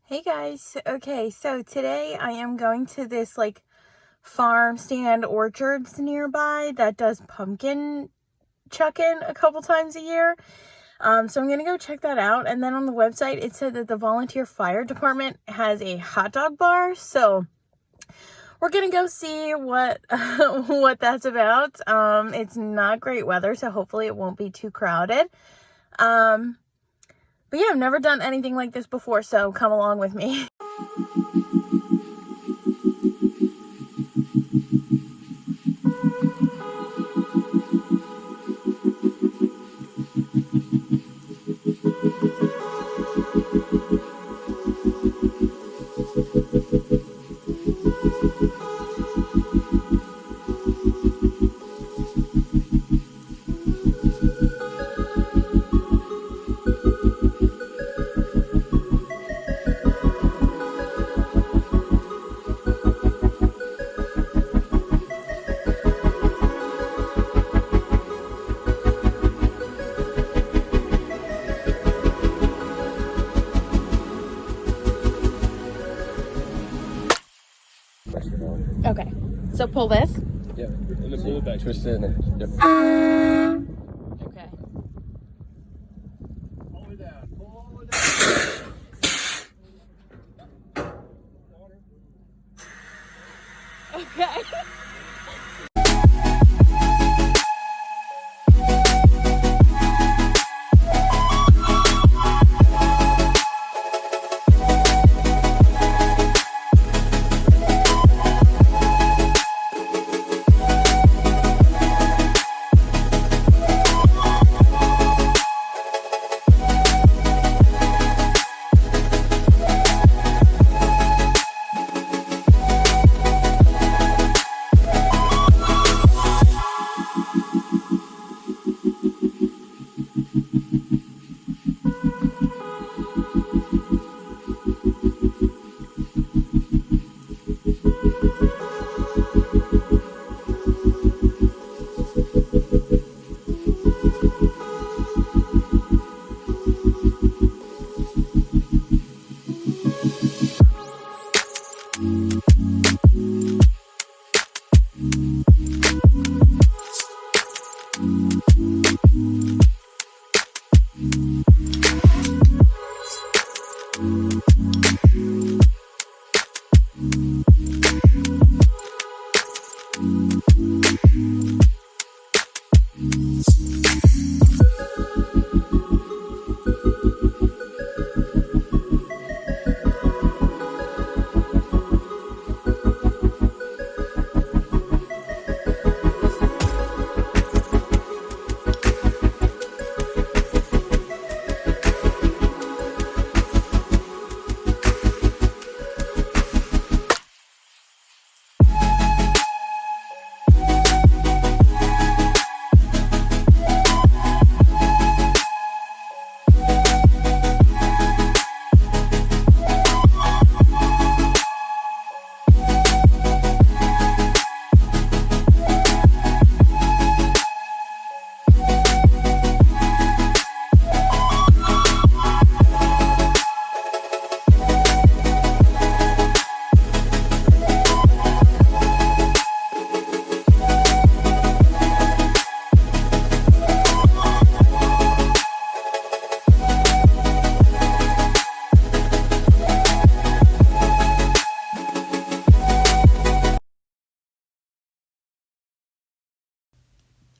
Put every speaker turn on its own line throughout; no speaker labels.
Hey guys, okay, so today I am going to this farm stand orchards nearby that does pumpkin chucking a couple times a year. So I'm gonna go check that out. And then on the website it said that the volunteer fire department has a hot dog bar, so we're gonna go see what what that's about. It's not great weather, so hopefully it won't be too crowded. But yeah, I've never done anything like this before, so come along with me. Okay, so pull this.
Yep. And then pull it back. Twist it and then, yep.
Okay.
Pull it down. Pull it down.
Okay.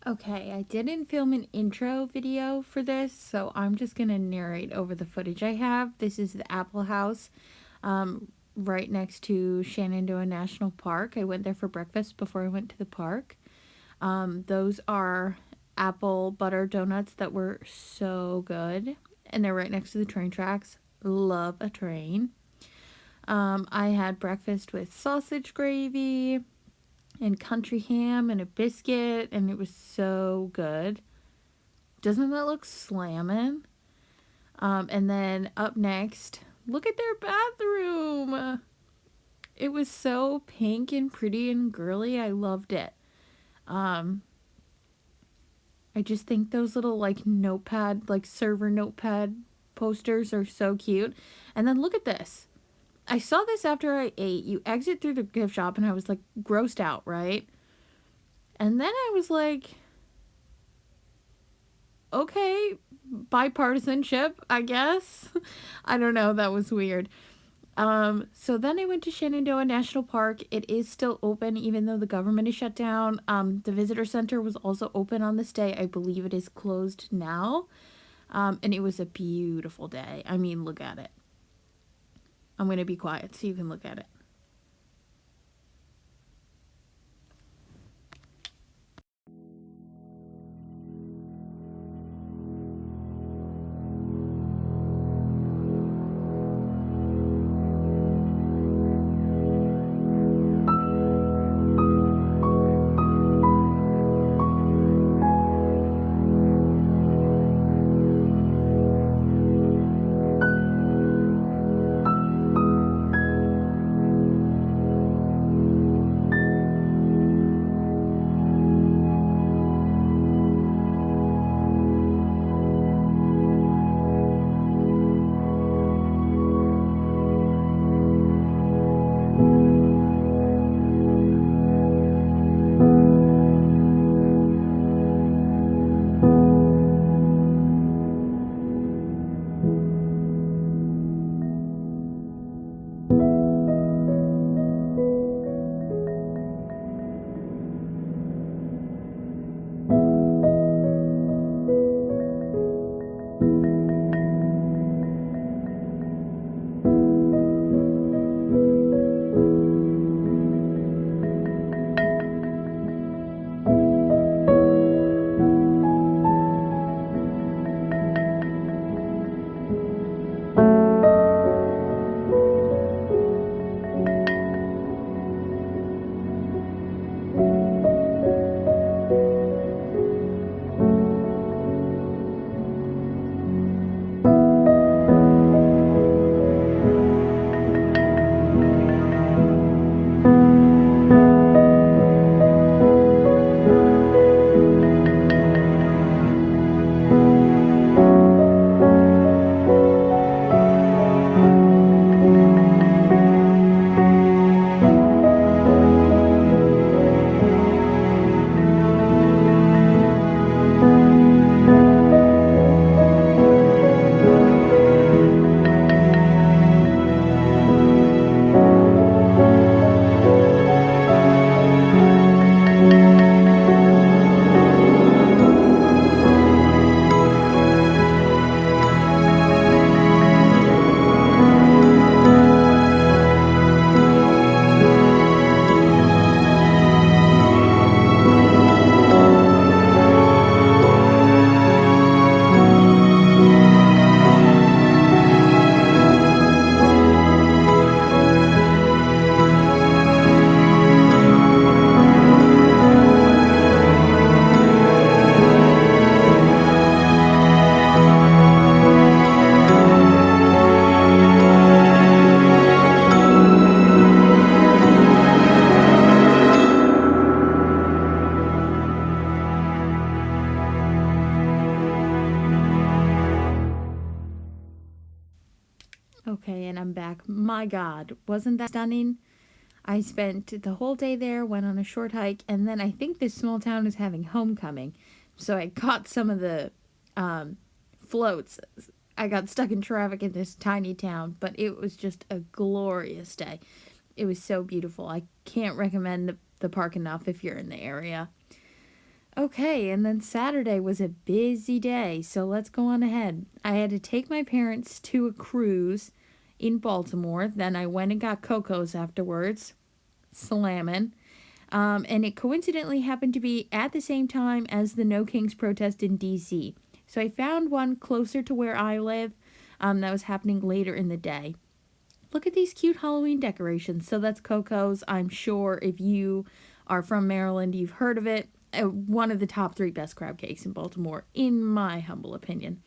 Okay, I didn't film an intro video for this, so I'm just going to narrate over the footage I have. This is the Apple House right next to Shanendoah National Park. I went there for breakfast before I went to the park. Those are apple butter donuts that were so good, and they're right next to the train tracks. Love a train. I had breakfast with sausage gravy and country ham and a biscuit, and it was so good. Doesn't that look slammin'? And then up next, look at their bathroom. It was so pink and pretty and girly. I loved it. I just think those little notepad, server notepad posters are so cute. And then look at this. I saw this after I ate. You exit through the gift shop, and I was like grossed out, right? And then I was like, okay, bipartisanship, I guess. I don't know. That was weird. So then I went to Shanendoah National Park. It is still open, even though the government is shut down. The visitor center was also open on this day. I believe it is closed now. And it was a beautiful day. I mean, look at it. I'm going to be quiet so you can look at it. Okay, and I'm back. My God, wasn't that stunning? I spent the whole day there, went on a short hike, and then I think this small town is having homecoming. So I caught some of the floats. I got stuck in traffic in this tiny town, but it was just a glorious day. It was so beautiful. I can't recommend the park enough if you're in the area. Okay, and then Saturday was a busy day, so let's go on ahead. I had to take my parents to a cruise in Baltimore. Then I went and got Coco's afterwards, slamming. And it coincidentally happened to be at the same time as the No Kings protest in D.C. So I found one closer to where I live that was happening later in the day. Look at these cute Halloween decorations. So that's Coco's. I'm sure if you are from Maryland, you've heard of it. One of the top 3 best crab cakes in Baltimore, in my humble opinion.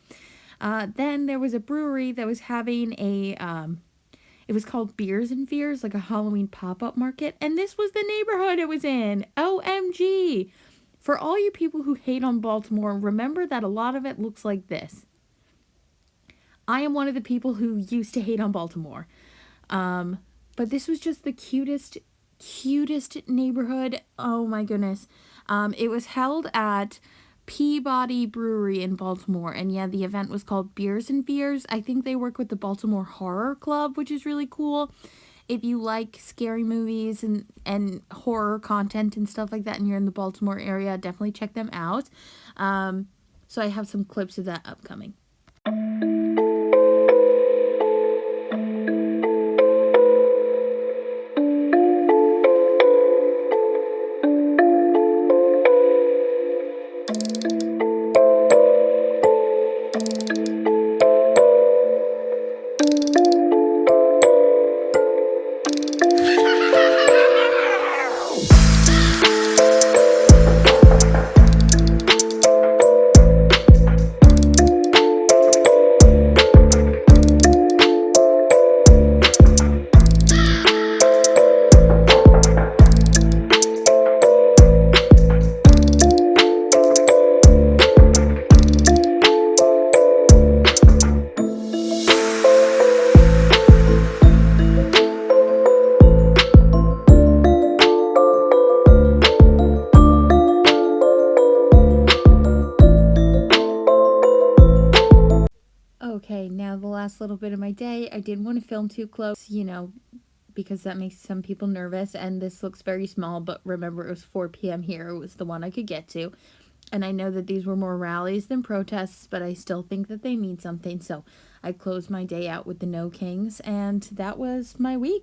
Then there was a brewery that was having it was called Beers and Fears, like a Halloween pop-up market. And this was the neighborhood it was in. OMG. For all you people who hate on Baltimore, remember that a lot of it looks like this. I am one of the people who used to hate on Baltimore. But this was just the cutest neighborhood. Oh my goodness. It was held at Peabody Brewery in Baltimore, and yeah, the event was called Beers and Beers. I think they work with the Baltimore Horror Club, which is really cool. If you like scary movies and horror content and stuff like that, and you're in the Baltimore area, definitely check them out. So I have some clips of that upcoming. Okay, now the last little bit of my day. I didn't want to film too close, because that makes some people nervous, and this looks very small, but remember, it was 4 p.m. here. It was the one I could get to. And I know that these were more rallies than protests, but I still think that they mean something. So I closed my day out with the No Kings, and that was my week.